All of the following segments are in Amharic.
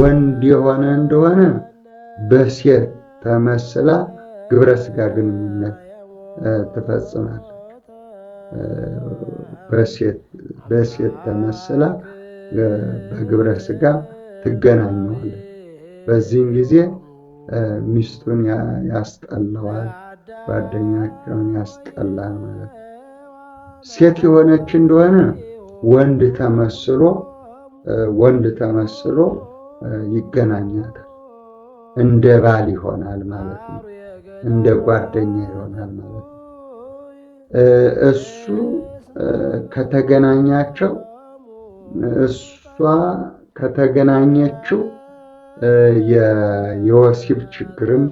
ወንድ የሆነ እንደሆነ በሴት ተመስላ ግብረ ሥጋ ግንኙነት ትፈጽማለች። በሴት ተመስላ በግብረ ሥጋ ትገናኘዋለች። በዚህም ጊዜ ሚስቱን ያስጠላዋል፣ ጓደኛቸውን ያስጠላል ማለት ነው። ሴት የሆነች እንደሆነ ወንድ ተመስሎ ይገናኛታል። እንደ ባል ይሆናል ማለት ነው። እንደ ጓደኛ ይሆናል ማለት ነው። እሱ ከተገናኛቸው እሷ ከተገናኘችው የወሲብ ችግርም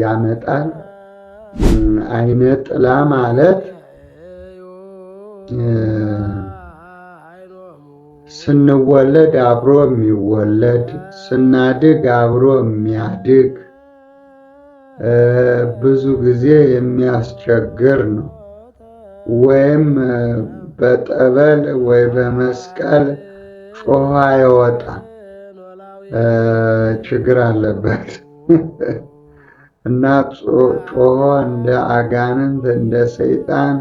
ያመጣል። አይነ ጥላ ማለት ስንወለድ አብሮ የሚወለድ ስናድግ አብሮ የሚያድግ ብዙ ጊዜ የሚያስቸግር ነው። ወይም በጠበል ወይ በመስቀል ጮኸ አይወጣም፣ ችግር አለበት እና ጮኸ እንደ አጋንንት እንደ ሰይጣን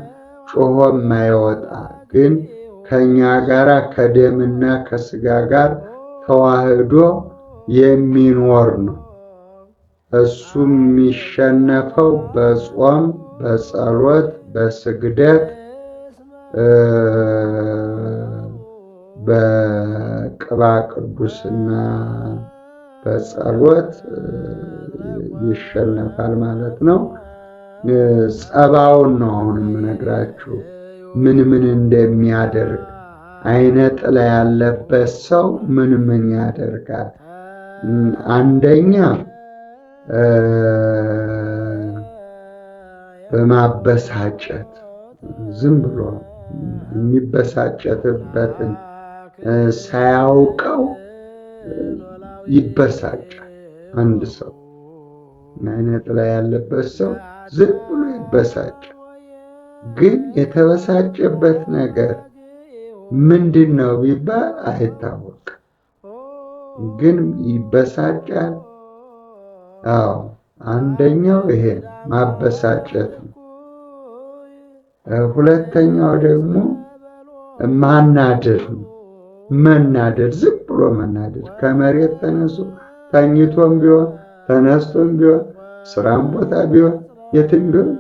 ጮኸ የማይወጣ ግን ከኛ ጋር ከደምና ከስጋ ጋር ተዋህዶ የሚኖር ነው። እሱ የሚሸነፈው በጾም፣ በጸሎት፣ በስግደት፣ በቅባ ቅዱስና በጸሎት ይሸነፋል ማለት ነው። ጸባውን ነው አሁን የምነግራችሁ ምን እንደሚያደርግ። አይነ ጥላ ያለበት ሰው ምን ያደርጋል? አንደኛ በማበሳጨት ዝም ብሎ የሚበሳጨትበትን ሳያውቀው ይበሳጫል። አንድ ሰው አይነ ጥላ ያለበት ሰው ዝም ብሎ ይበሳጫል። ግን የተበሳጨበት ነገር ምንድን ነው ቢባል አይታወቅም። ግን ይበሳጫል። አዎ አንደኛው ይሄ ማበሳጨት ነው። ሁለተኛው ደግሞ ማናደድ ነው። መናደድ፣ ዝም ብሎ መናደድ፣ ከመሬት ተነስቶ ተኝቶም ቢሆን ተነስቶም ቢሆን ስራም ቦታ ቢሆን የትም ቢሆን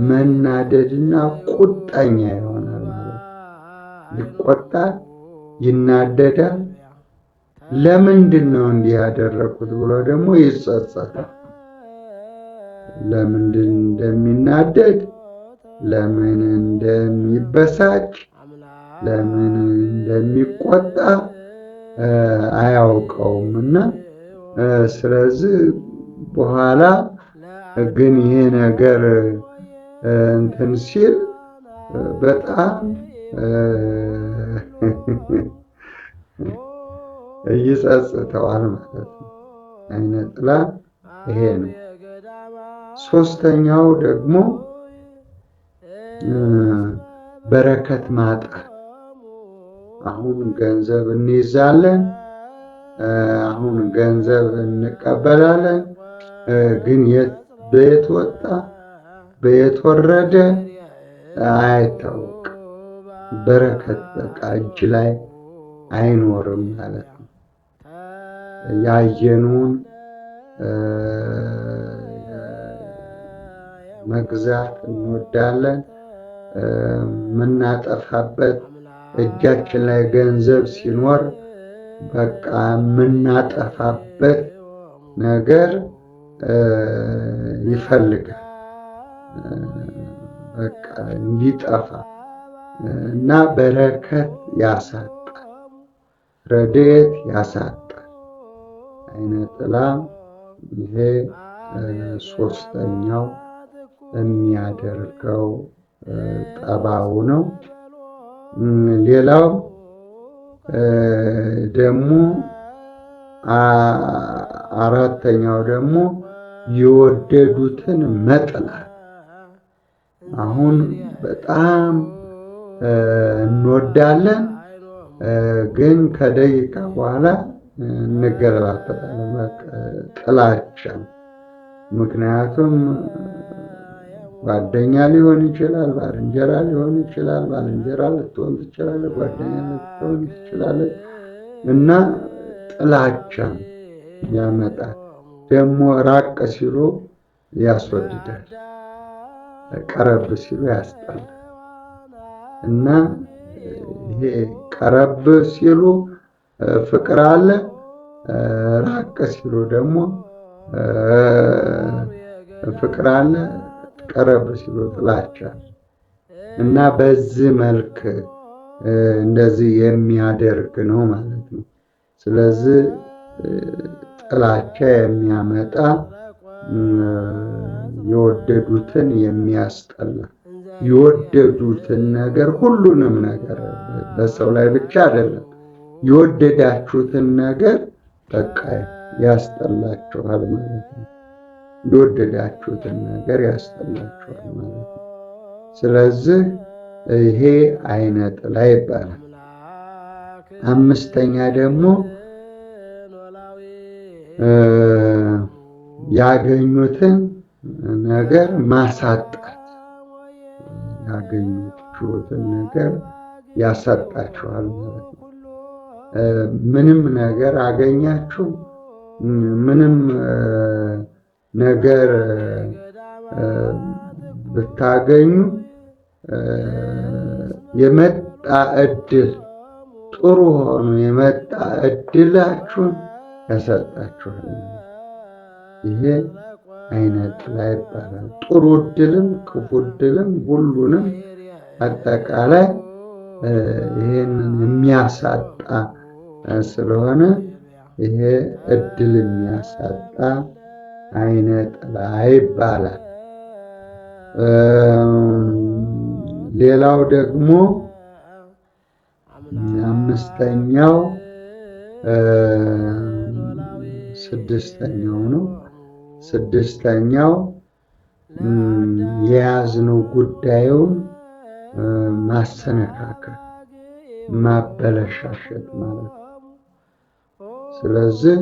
መናደድና ቁጣኛ ይሆናል ማለት ነው። ይቆጣል፣ ይናደዳል። ለምንድን ነው እንዲህ ያደረኩት ብሎ ደግሞ ይጸጸታል። ለምንድን እንደሚናደድ፣ ለምን እንደሚበሳጭ፣ ለምን እንደሚቆጣ አያውቀውምና ስለዚህ በኋላ ግን ይሄ ነገር እንትን ሲል በጣም ይጸጽተዋል ማለት ነው። አይነ ጥላ ይሄ ነው። ሶስተኛው ደግሞ በረከት ማጣት። አሁን ገንዘብ እንይዛለን፣ አሁን ገንዘብ እንቀበላለን፣ ግን በየት ወጣ በየት ወረደ አይታወቅም። በረከት በቃ እጅ ላይ አይኖርም ማለት ነው። ያየኑን መግዛት እንወዳለን። የምናጠፋበት እጃችን ላይ ገንዘብ ሲኖር በቃ የምናጠፋበት ነገር ይፈልጋል። በቃ እንዲጠፋ እና በረከት ያሳጣል፣ ረድኤት ያሳጣል። አይነ ጥላ ይሄ ሶስተኛው የሚያደርገው ጠባው ነው። ሌላው ደግሞ አራተኛው ደግሞ የወደዱትን መጥላት። አሁን በጣም እንወዳለን፣ ግን ከደቂቃ በኋላ እንገለባበጣለን። ጥላቻ። ምክንያቱም ጓደኛ ሊሆን ይችላል፣ ባልንጀራ ሊሆን ይችላል፣ ባልንጀራ ልትሆን ትችላለች፣ ጓደኛ ልትሆን ትችላለች እና ጥላቻ ያመጣል። ደግሞ ራቅ ሲሉ ያስወድዳል፣ ቀረብ ሲሉ ያስጠላል። እና ይሄ ቀረብ ሲሉ ፍቅር አለ፣ ራቅ ሲሉ ደግሞ ፍቅር አለ፣ ቀረብ ሲሉ ጥላቻ። እና በዚህ መልክ እንደዚህ የሚያደርግ ነው ማለት ነው። ስለዚህ ጥላቻ የሚያመጣ የወደዱትን የሚያስጠላ የወደዱትን ነገር ሁሉንም ነገር በሰው ላይ ብቻ አይደለም፣ የወደዳችሁትን ነገር በቃ ያስጠላችኋል ማለት ነው። የወደዳችሁትን ነገር ያስጠላችኋል ማለት ነው። ስለዚህ ይሄ አይነ ጥላ ይባላል። አምስተኛ ደግሞ ያገኙትን ነገር ማሳጣት። ያገኙትን ነገር ያሳጣችኋል ማለት ነው። ምንም ነገር አገኛችሁ፣ ምንም ነገር ብታገኙ የመጣ እድል ጥሩ ሆኖ የመጣ እድላችሁን ያሳጣችኋል። ይሄ አይነ ጥላ ይባላል። ጥሩ እድልም ክፉ እድልም ሁሉንም አጠቃላይ ይሄንን የሚያሳጣ ስለሆነ ይሄ እድል የሚያሳጣ አይነ ጥላ ይባላል። ሌላው ደግሞ አምስተኛው ስድስተኛው ነው። ስድስተኛው የያዝነው ጉዳዩን ማሰነካከል፣ ማበለሻሸት ማለት ነው። ስለዚህ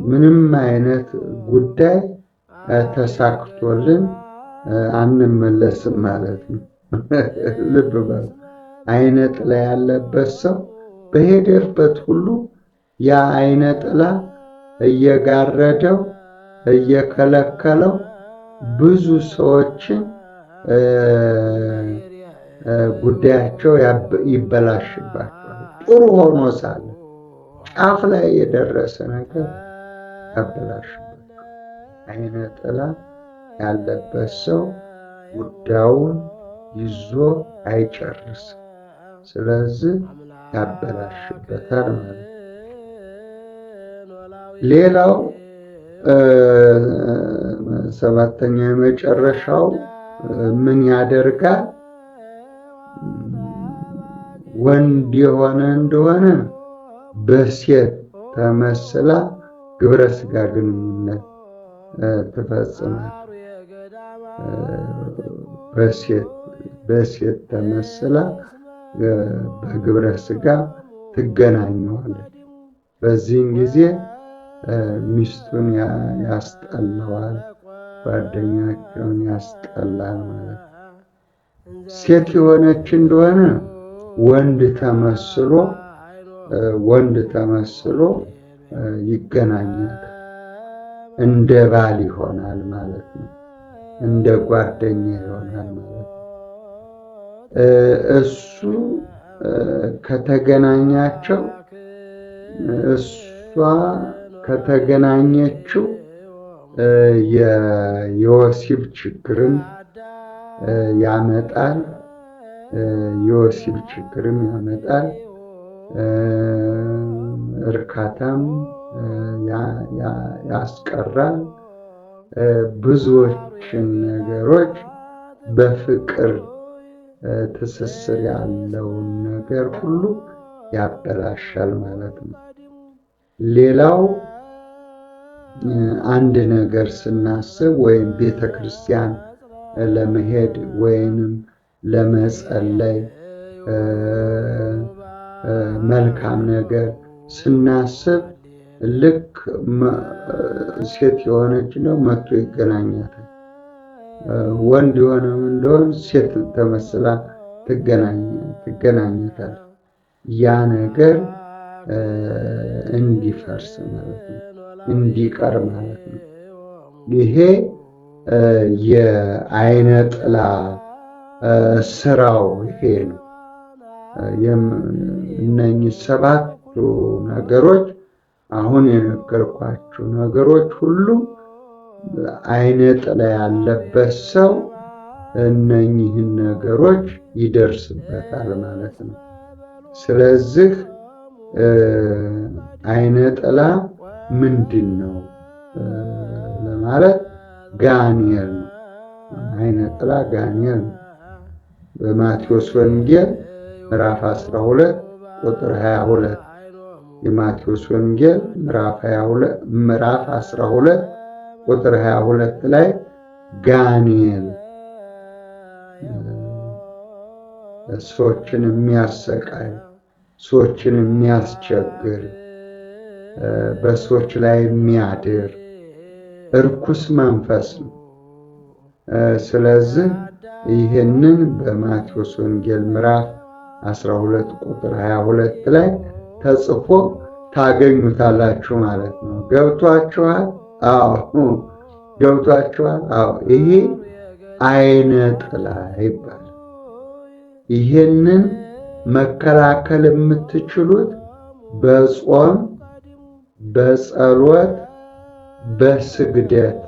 ምንም አይነት ጉዳይ ተሳክቶልን አንመለስም ማለት ነው። ልብ በሉ። አይነ ጥላ ያለበት ሰው በሄደበት ሁሉ ያ አይነ ጥላ እየጋረደው እየከለከለው ብዙ ሰዎችን ጉዳያቸው ይበላሽባቸዋል። ጥሩ ሆኖ ሳለ ጫፍ ላይ የደረሰ ነገር ያበላሽባቸዋል። አይነ ጥላ ያለበት ሰው ጉዳዩን ይዞ አይጨርስም። ስለዚህ ያበላሽበታል ማለት ነው። ሌላው ሰባተኛ የመጨረሻው ምን ያደርጋል? ወንድ የሆነ እንደሆነ በሴት ተመስላ ግብረ ሥጋ ግንኙነት ትፈጽማል። በሴት ተመስላ በግብረ ሥጋ ትገናኘዋለች። በዚህም ጊዜ ሚስቱን ያስጠላዋል፣ ጓደኛቸውን ያስጠላል ማለት ነው። ሴት የሆነች እንደሆነ ወንድ ተመስሎ ይገናኛል። እንደ ባል ይሆናል ማለት ነው። እንደ ጓደኛ ይሆናል ማለት ነው። እሱ ከተገናኛቸው እሷ ከተገናኘችው የወሲብ ችግርም ያመጣል። እርካታም ያስቀራል። ብዙዎችን ነገሮች በፍቅር ትስስር ያለውን ነገር ሁሉ ያበላሻል ማለት ነው። ሌላው አንድ ነገር ስናስብ ወይም ቤተክርስቲያን ለመሄድ ወይንም ለመጸለይ መልካም ነገር ስናስብ ልክ ሴት የሆነች ነው መጥቶ ይገናኛታል። ወንድ የሆነም እንደሆን ሴት ተመስላ ትገናኛታል። ያ ነገር እንዲፈርስ ማለት ነው፣ እንዲቀር ማለት ነው። ይሄ የዓይነ ጥላ ስራው ይሄ ነው። እነኚህ ሰባቱ ነገሮች አሁን የነገርኳችሁ ነገሮች ሁሉ ዓይነ ጥላ ያለበት ሰው እነኚህን ነገሮች ይደርስበታል ማለት ነው። ስለዚህ ዓይነ ጥላ ምንድን ነው ለማለት ጋኔል ነው። ዓይነ ጥላ ጋኔል ነው። በማቴዎስ ወንጌል ምዕራፍ 12 ቁጥር 22 የማቴዎስ ወንጌል ምዕራፍ 12 ቁጥር 22 ላይ ጋኔል ሰዎችን የሚያሰቃይ፣ ሰዎችን የሚያስቸግር፣ በሰዎች ላይ የሚያድር እርኩስ መንፈስ ነው። ስለዚህ ይህንን በማቴዎስ ወንጌል ምዕራፍ 12 ቁጥር 22 ላይ ተጽፎ ታገኙታላችሁ ማለት ነው። ገብቷችኋል? አዎ ገብቷችኋል? አዎ። ይሄ ዓይነ ጥላ ይባላል። ይህንን መከላከል የምትችሉት በጾም፣ በጸሎት፣ በስግደት